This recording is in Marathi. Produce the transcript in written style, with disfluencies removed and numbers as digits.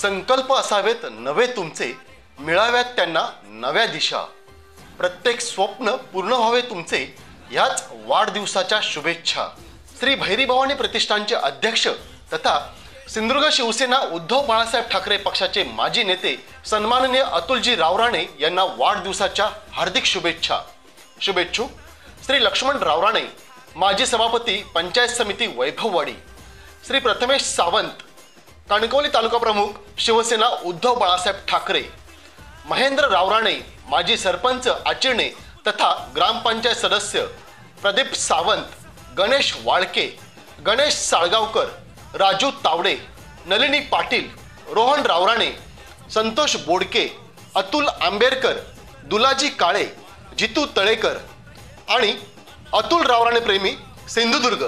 संकल्प असावेत नवे तुमचे, मिळाव्यात त्यांना नव्या दिशा. प्रत्येक स्वप्न पूर्ण व्हावे तुमचे, ह्याच वाढदिवसाच्या शुभेच्छा. श्री भैरीभवानी प्रतिष्ठानचे अध्यक्ष तथा सिंधुदुर्ग शिवसेना उद्धव बाळासाहेब ठाकरे पक्षाचे माजी नेते सन्माननीय अतुलजी रावराणे यांना वाढदिवसाच्या हार्दिक शुभेच्छा. शुभेच्छुक श्री लक्ष्मण रावराणे, माजी सभापती पंचायत समिती वैभववाडी. श्री प्रथमेश सावंत, कणकवली तालुका प्रमुख शिवसेना उद्धव बाळासाहेब ठाकरे. महेंद्र रावराणे, माजी सरपंच आचिर्णे तथा ग्रामपंचायत सदस्य. प्रदीप सावंत, गणेश वाळके, गणेश साळगावकर, राजू तावडे, नलिनी पाटील, रोहन रावराणे, संतोष बोडके, अतुल आंबेरकर, दुलाजी काळे, जितू तळेकर आणि अतुल रावराणे प्रेमी सिंधुदुर्ग.